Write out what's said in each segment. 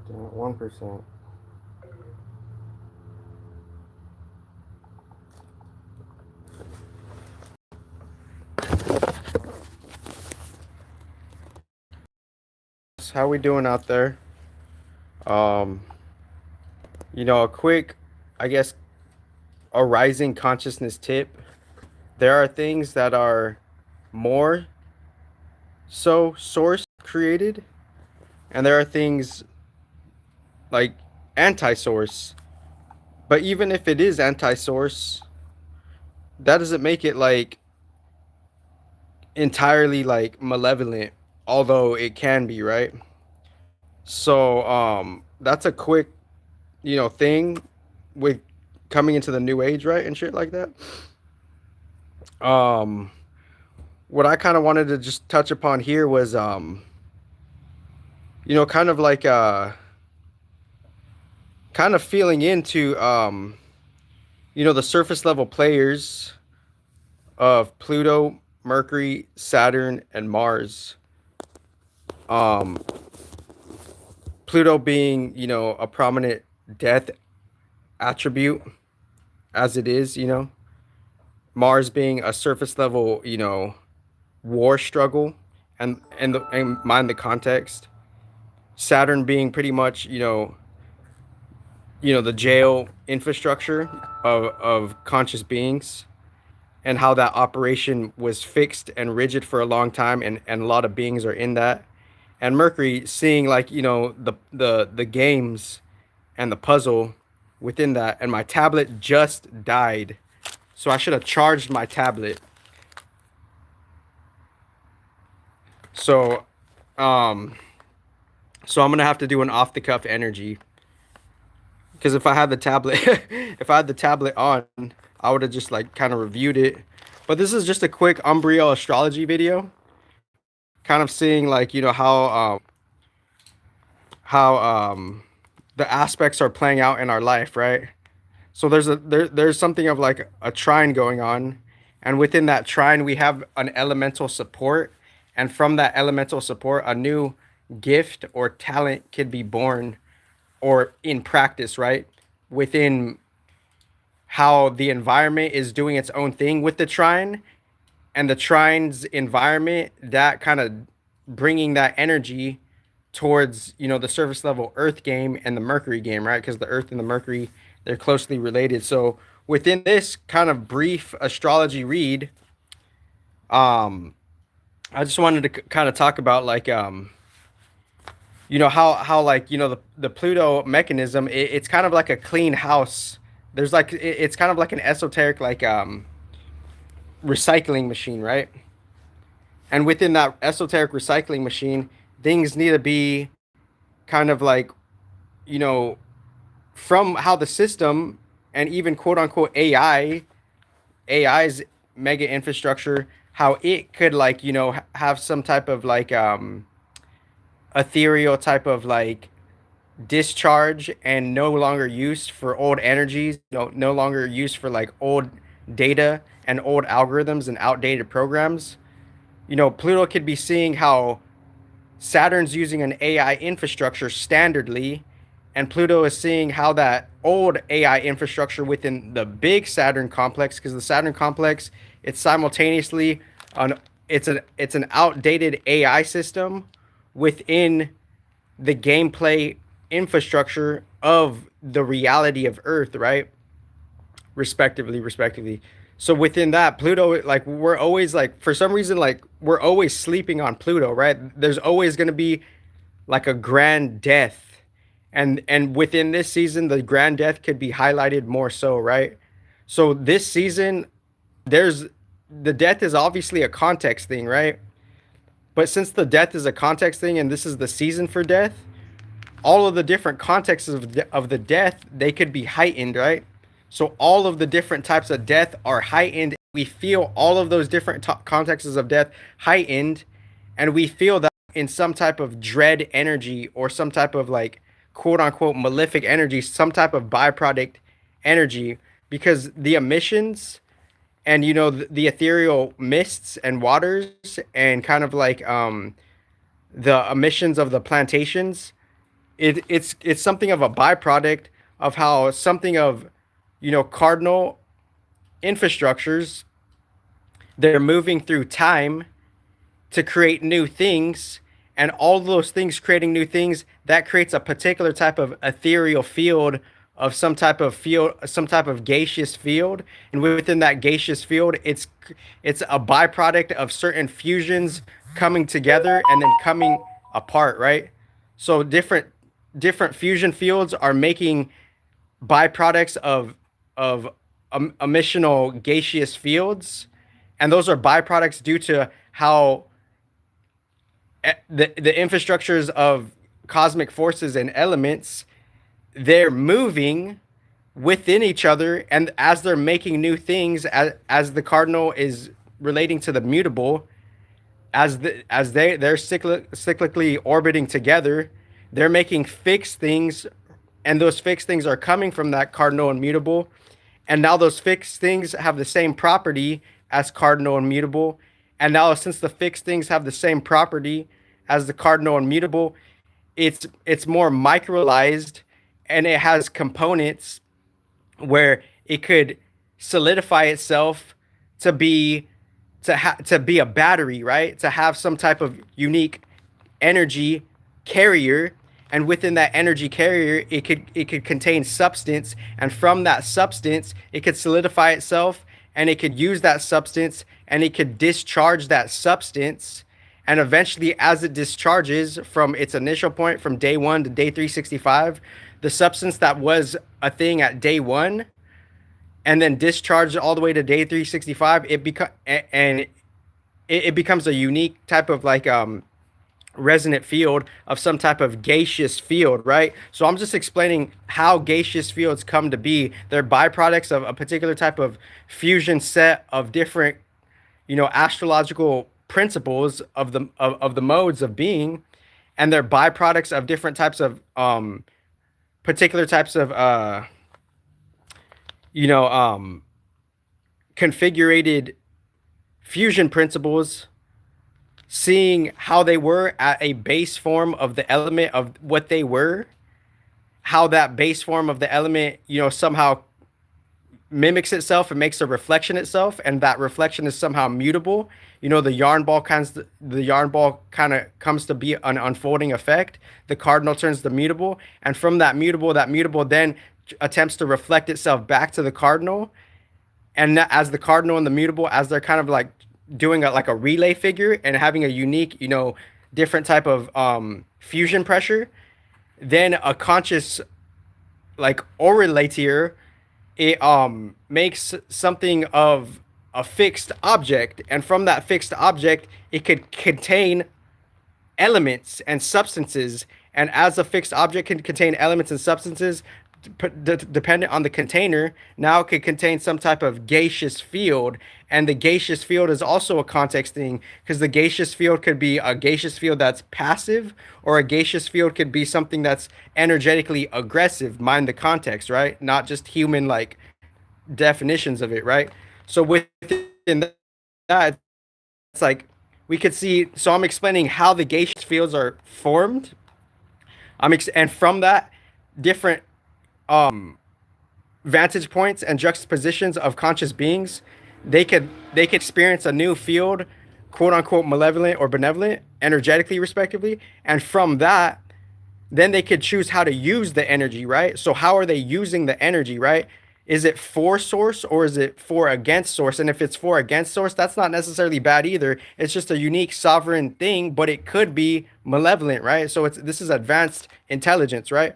Dang it, 1%. How we doing out there? Um, a quick, I guess, a rising consciousness tip. There are things that are more so source created, and there are things like anti-source. But even if it is anti-source, that doesn't make it like entirely like malevolent, although it can be, right? So that's a quick, thing with coming into the new age, right? And shit like that. Um what I kind of wanted to just touch upon here was kind of like kind of feeling into the surface level players of Pluto, Mercury, Saturn, and Mars. Um, Pluto being, a prominent death attribute as it is, Mars being a surface level, war struggle and mind the context. Saturn being pretty much, the jail infrastructure of conscious beings and how that operation was fixed and rigid for a long time, and a lot of beings are in that. And Mercury seeing like the games and the puzzle within that. And my tablet just died, so I should have charged my tablet. So um so I'm gonna have to do an off the cuff energy, because if I had the tablet if I had the tablet on, I would have just like kind of reviewed it. But this is just a quick Umbriel astrology video, kind of seeing like how the aspects are playing out in our life, right? So there's something of like a trine going on, and within that trine we have an elemental support, and from that elemental support a new gift or talent could be born or in practice, right? Within how the environment is doing its own thing with the trine, and the trine's environment, that kind of bringing that energy towards the surface level earth game and the Mercury game, right? Because the earth and the Mercury, they're closely related. So within this kind of brief astrology read, um I just wanted to kind of talk about like how like the Pluto mechanism, it's kind of like a clean house. There's like it's kind of like an esoteric like recycling machine, right? And within that esoteric recycling machine, things need to be kind of like, you know, from how the system and even quote unquote AI's mega infrastructure, how it could like, have some type of like ethereal type of like discharge and no longer used for old energies, no longer used for like old data and old algorithms and outdated programs. Pluto could be seeing how Saturn's using an AI infrastructure standardly, and Pluto is seeing how that old AI infrastructure within the big Saturn complex, because the Saturn complex, it's simultaneously an it's an outdated AI system within the gameplay infrastructure of the reality of Earth, right? Respectively. So within that, Pluto, like we're always like for some reason like we're always sleeping on Pluto, right? There's always going to be like a grand death. And within this season the grand death could be highlighted more so, right? So this season there's the death is obviously a context thing, right? But since the death is a context thing and this is the season for death, all of the different contexts of the death, they could be heightened, right? So all of the different types of death are heightened. We feel all of those different contexts of death heightened, and we feel that in some type of dread energy or some type of like quote unquote malefic energy, some type of byproduct energy, because the emissions and the ethereal mists and waters and kind of like the emissions of the plantations, it's something of a byproduct of how something of, cardinal infrastructures, they're moving through time to create new things, and all those things creating new things, that creates a particular type of ethereal field, of some type of gaseous field. And within that gaseous field, it's a byproduct of certain fusions coming together and then coming apart, right? So different fusion fields are making byproducts of emissional gaseous fields, and those are byproducts due to how the infrastructures of cosmic forces and elements, they're moving within each other, and as they're making new things, as the cardinal is relating to the mutable, they're cyclically orbiting together, they're making fixed things, and those fixed things are coming from that cardinal and mutable, and now those fixed things have the same property as cardinal and mutable, and now since the fixed things have the same property as the cardinal and mutable, it's more microized, and it has components where it could solidify itself to be to be a battery, right? To have some type of unique energy carrier, and within that energy carrier, it could contain substance, and from that substance, it could solidify itself, and it could use that substance, and it could discharge that substance, and eventually, as it discharges from its initial point, from day one to day 365, the substance that was a thing at day one, and then discharged all the way to day 365, it becomes a unique type of like resonant field of some type of gaseous field, right? So I'm just explaining how gaseous fields come to be. They're byproducts of a particular type of fusion set of different, astrological principles of the modes of being, and they're byproducts of different types of particular types of you know configurated fusion principles, seeing how they were at a base form of the element of what they were, how that base form of the element, somehow mimics itself and makes a reflection itself, and that reflection is somehow mutable. The yarn ball kind of comes to be an unfolding effect. The cardinal turns the mutable, and from that mutable then attempts to reflect itself back to the cardinal. And as the cardinal and the mutable, as they're kind of like doing like a relay figure and having a unique, different type of fusion pressure, then a conscious like orlator, it makes something of a fixed object, and from that fixed object it could contain elements and substances, and as a fixed object can contain elements and substances, dependent on the container, now it could contain some type of gaseous field. And the gaseous field is also a context thing, because the gaseous field could be a gaseous field that's passive, or a gaseous field could be something that's energetically aggressive. Mind the context, right? Not just human like definitions of it, right? So within that, it's like we could see. So I'm explaining how the gaseous fields are formed. And from that, different vantage points and juxtapositions of conscious beings, they could experience a new field, quote unquote malevolent or benevolent, energetically, respectively. And from that, then they could choose how to use the energy, right? So how are they using the energy, right? Is it for source, or is it for against source? And if it's for against source, that's not necessarily bad either. It's just a unique sovereign thing, but it could be malevolent, right? So this is advanced intelligence, right?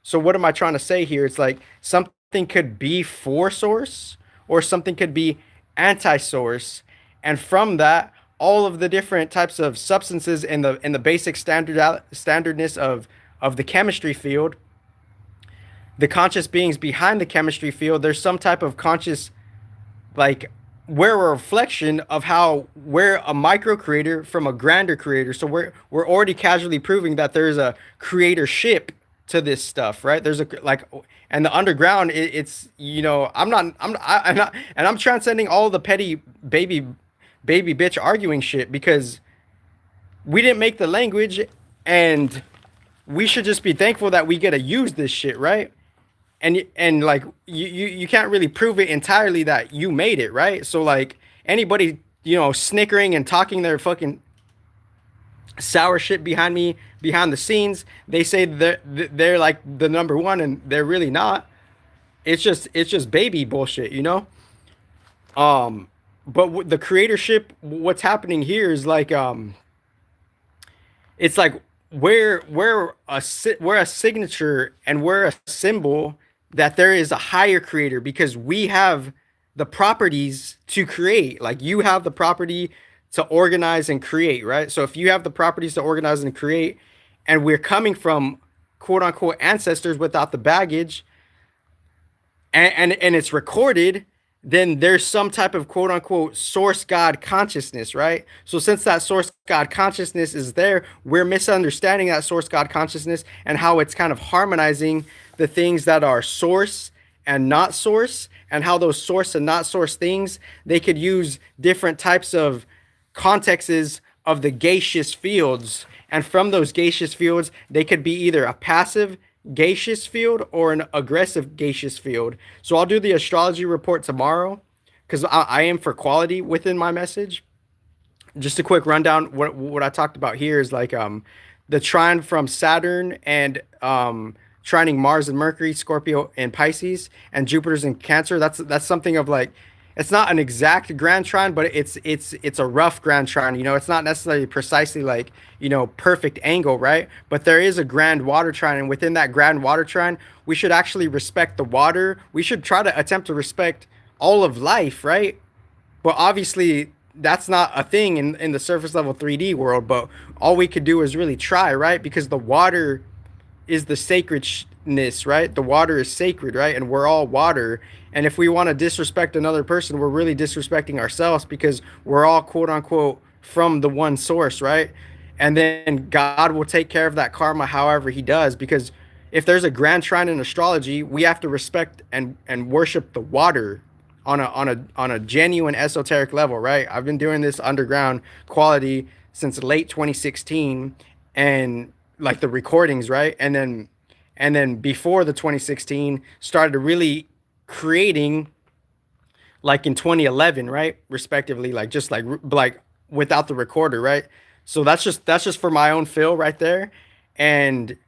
So what am I trying to say here? It's like something could be for source, or something could be anti-source, and from that, all of the different types of substances in the basic standardness of the chemistry field, the conscious beings behind the chemistry field, there's some type of conscious, like, we're a reflection of how we're a micro creator from a grander creator. So we're already casually proving that there's a creatorship to this stuff, right? There's a like, and the underground, it's and I'm transcending all the petty baby bitch arguing shit, because we didn't make the language, and we should just be thankful that we get to use this shit, right? And like you can't really prove it entirely that you made it, right? So like anybody, snickering and talking their fucking sour shit behind me behind the scenes, they say they're like the number one, and they're really not. It's just baby bullshit, you know. But the creatorship, what's happening here is like it's like we're a signature, and we're a symbol that there is a higher creator, because we have the properties to create. Like, you have the property to organize and create, right? So if you have the properties to organize and create, and we're coming from quote unquote ancestors without the baggage, and it's recorded, then there's some type of quote unquote source God consciousness, right? So since that source God consciousness is there, we're misunderstanding that source God consciousness and how it's kind of harmonizing the things that are source and not source, and how those source and not source things, they could use different types of contexts of the gaseous fields. And from those gaseous fields, they could be either a passive gaseous field or an aggressive gaseous field. So I'll do the astrology report tomorrow, because I am for quality within my message. Just a quick rundown. What I talked about here is like the trine from Saturn, and trining Mars and Mercury, Scorpio and Pisces, and Jupiter's in Cancer. That's something of like, it's not an exact grand trine, but it's a rough grand trine. It's not necessarily precisely like, perfect angle, right? But there is a grand water trine, and within that grand water trine, we should actually respect the water. We should try to attempt to respect all of life, right? But obviously, that's not a thing in the surface level 3D world. But all we could do is really try, right? Because the water is the sacredness, right? The water is sacred, right? And we're all water. And if we want to disrespect another person, we're really disrespecting ourselves, because we're all quote unquote from the one source, right? And then God will take care of that karma however he does, because if there's a grand trine in astrology, we have to respect and worship the water on a genuine esoteric level, right? I've been doing this underground quality since late 2016, and like the recordings, right? And then before the 2016 started really creating, like in 2011, right? Respectively, like just like without the recorder, right? So that's just for my own feel right there. And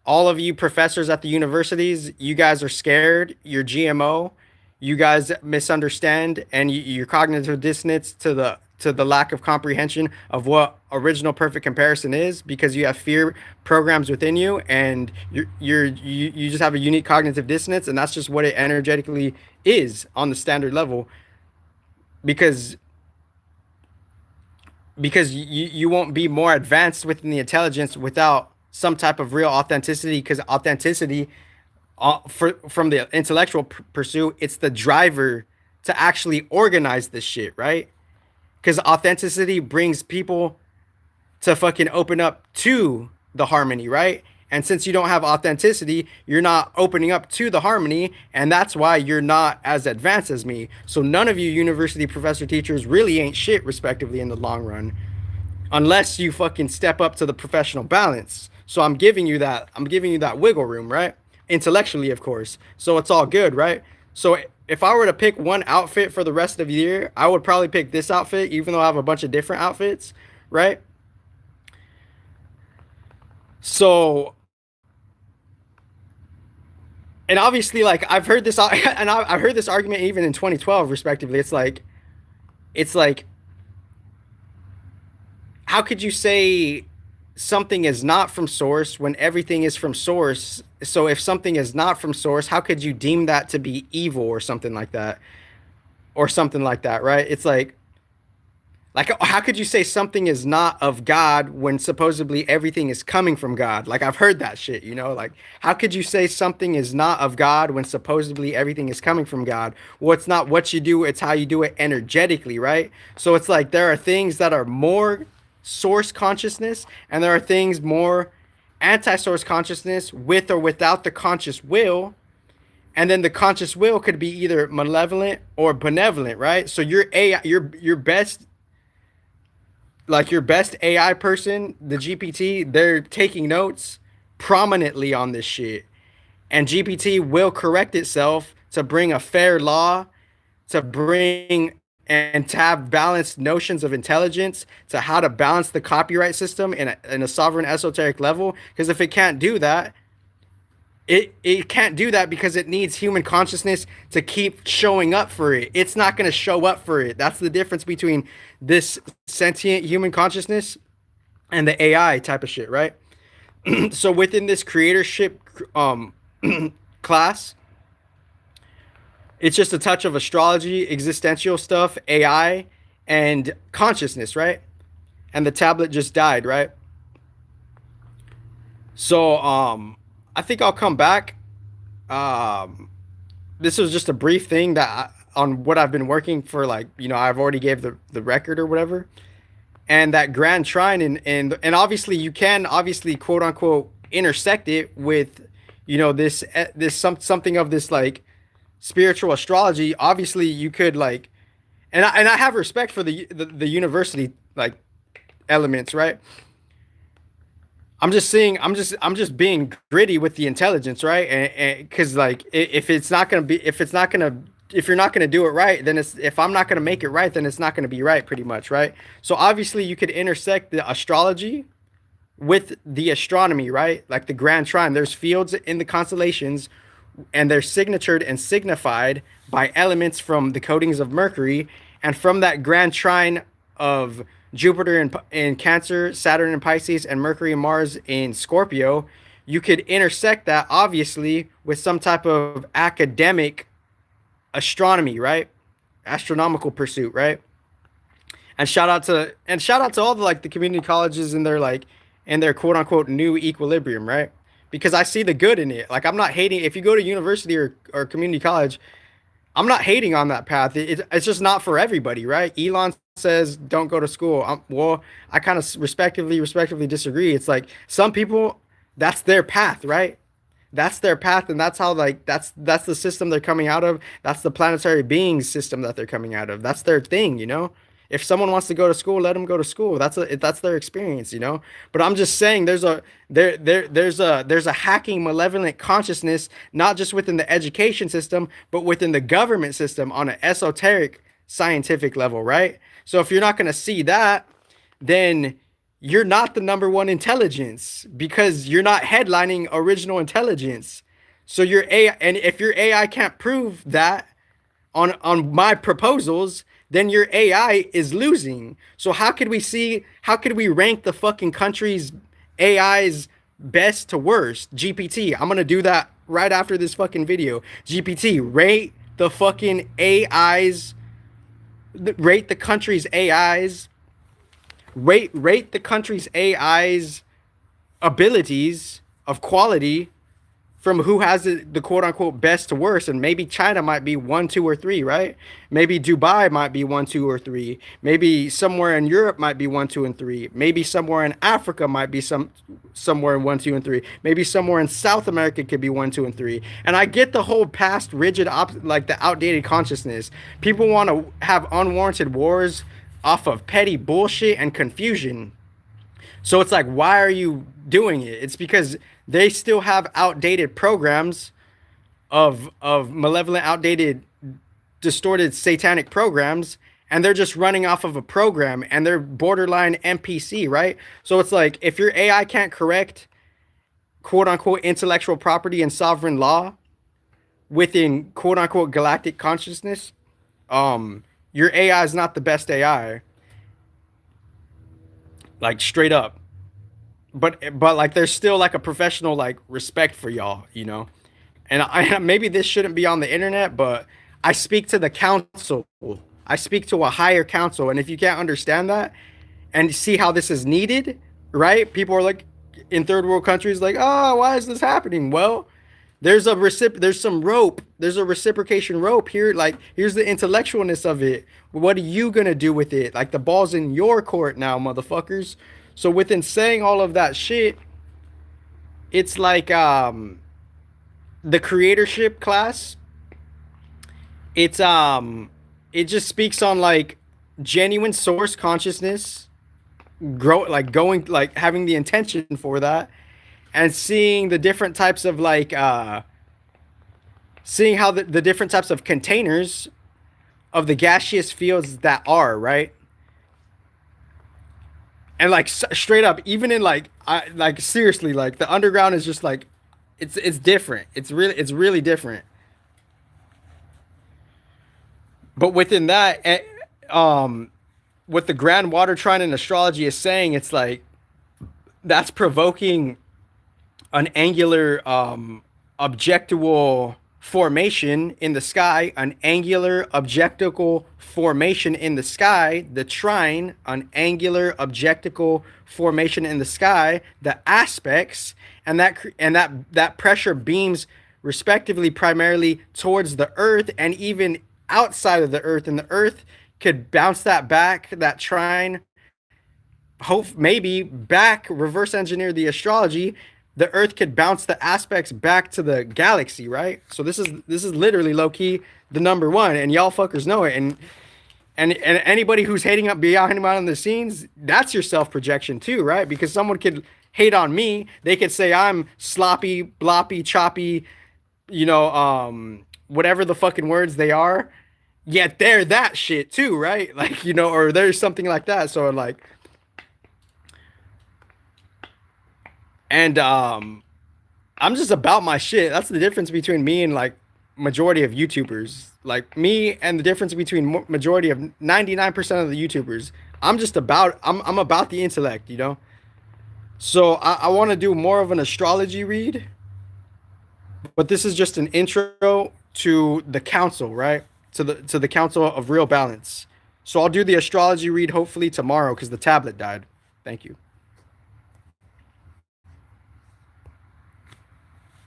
all of you professors at the universities, you guys are scared. You're GMO. You guys misunderstand, and your cognitive dissonance to the lack of comprehension of what original perfect comparison is, because you have fear programs within you, and you just have a unique cognitive dissonance, and that's just what it energetically is on the standard level. Because because you won't be more advanced within the intelligence without some type of real authenticity, because authenticity, from the intellectual pursuit, it's the driver to actually organize this shit, right? Because authenticity brings people to fucking open up to the harmony, right? And since you don't have authenticity, you're not opening up to the harmony, and that's why you're not as advanced as me. So none of you university professor teachers really ain't shit, respectively, in the long run, unless you fucking step up to the professional balance. So I'm giving you that. I'm giving you that wiggle room, right? Intellectually, of course. So it's all good, right? So if I were to pick one outfit for the rest of the year, I would probably pick this outfit, even though I have a bunch of different outfits, right? So, and obviously, like, I've heard this, and I've heard this argument even in 2012, respectively. It's like, how could you say something is not from source when everything is from source? So if something is not from source, how could you deem that to be evil or something like that? Or something like that, right? It's like, how could you say something is not of God when supposedly everything is coming from God? Like, I've heard that shit, Like, how could you say something is not of God when supposedly everything is coming from God? Well, it's not what you do, it's how you do it energetically, right? So it's like there are things that are more source consciousness, and there are things more anti-source consciousness, with or without the conscious will. And then the conscious will could be either malevolent or benevolent, right? So your AI, your best, like your best AI person, the GPT, they're taking notes prominently on this shit. And GPT will correct itself to bring a fair law, to bring and to have balanced notions of intelligence, to how to balance the copyright system in a sovereign esoteric level. Because if it can't do that, it can't do that because it needs human consciousness to keep showing up for it. It's not going to show up for it. That's the difference between this sentient human consciousness and the AI type of shit, right? So within this creatorship um class, it's just a touch of astrology, existential stuff, AI, and consciousness, right? And the tablet just died, right? So I think I'll come back. Um this was just a brief thing on what I've been working for, like, I've already gave the record or whatever. And that grand trine, and obviously you can obviously quote unquote intersect it with, this something of this like spiritual astrology. Obviously you could like, and I have respect for the university like elements, right? I'm just saying, I'm just being gritty with the intelligence, right? And because like if it's not gonna be, if you're not gonna do it right, then if I'm not gonna make it right, then it's not gonna be right, pretty much, right? So obviously you could intersect the astrology with the astronomy, right? Like the grand trine, there's fields in the constellations, and they're signatured and signified by elements from the codings of Mercury, and from that grand trine of Jupiter in Cancer, Saturn in Pisces, and Mercury and Mars in Scorpio, you could intersect that obviously with some type of academic astronomy, right? Astronomical pursuit, right? And shout out to all the like the community colleges and their like and their quote unquote new equilibrium, right? Because I see the good in it. Like I'm not hating if you go to university or community college. I'm not hating on that path. It's just not for everybody, right? Elon says don't go to school. Well, I kind of respectively disagree. It's like some people, that's their path, right? That's their path, and that's how like that's the system they're coming out of. That's the planetary beings system that they're coming out of. That's their thing. If someone wants to go to school, let them go to school. That's their experience. But I'm just saying there's a hacking malevolent consciousness, not just within the education system, but within the government system on an esoteric scientific level, right? So if you're not going to see that, then you're not the number one intelligence because you're not headlining original intelligence. So your AI, and if your AI can't prove that on my proposals, then your AI is losing. So how could we rank the fucking country's AI's best to worst? GPT. I'm gonna do that right after this fucking video. GPT, rate the country's AI's rate the country's AI's abilities of quality from who has the quote unquote best to worst. And maybe China might be 1, 2, or 3, right? Maybe Dubai might be 1, 2, or 3. Maybe somewhere in Europe might be 1, 2, and 3. Maybe somewhere in Africa might be somewhere in 1, 2, and 3. Maybe somewhere in South America could be 1, 2, and 3. And I get the whole past rigid like the outdated consciousness. People want to have unwarranted wars off of petty bullshit and confusion. So it's like, why are you doing it? It's because they still have outdated programs of malevolent, outdated, distorted, satanic programs, and they're just running off of a program, and they're borderline NPC, right? So it's like, if your AI can't correct quote unquote intellectual property and sovereign law within quote unquote galactic consciousness, your AI is not the best AI. Like straight up. But like there's still like a professional like respect for y'all. Maybe this shouldn't be on the internet, but I speak to the council. I speak to a higher council, and if you can't understand that and see how this is needed, right? People are like in third world countries like, "Oh, why is this happening?" Well, there's some rope. There's a reciprocation rope here. Like, here's the intellectualness of it. What are you gonna do with it? Like, the ball's in your court now, motherfuckers. So within saying all of that shit, it's like the creatorship class. It just speaks on like genuine source consciousness, having the intention for that, and seeing the different types of seeing how the different types of containers of the gaseous fields that are right. And like straight up, even in like seriously, like the underground is just like it's different. It's really different. But within that, what the grand water trine in astrology is saying, it's like that's provoking an angular objectual formation in the sky, an angular objectical formation in the sky, the trine, an angular objectical formation in the sky, the aspects, and that pressure beams respectively primarily towards the earth and even outside of the earth, and the earth could bounce that back, that trine, hope maybe back, reverse engineer the astrology, the earth could bounce the aspects back to the galaxy, right? So this is literally low key the number one, and y'all fuckers know it. And anybody who's hating up behind the scenes, that's your self projection too, right? Because someone could hate on me, they could say I'm sloppy, bloppy, choppy, whatever the fucking words they are, yet they're that shit too, right? Like, or there's something like that. So like, and I'm just about my shit. That's the difference between me and like majority of YouTubers. Like me and the difference between majority of 99% of the YouTubers. I'm about the intellect, you know? So I want to do more of an astrology read, but this is just an intro to the council, right? To the council of real balance. So I'll do the astrology read hopefully tomorrow because the tablet died. Thank you.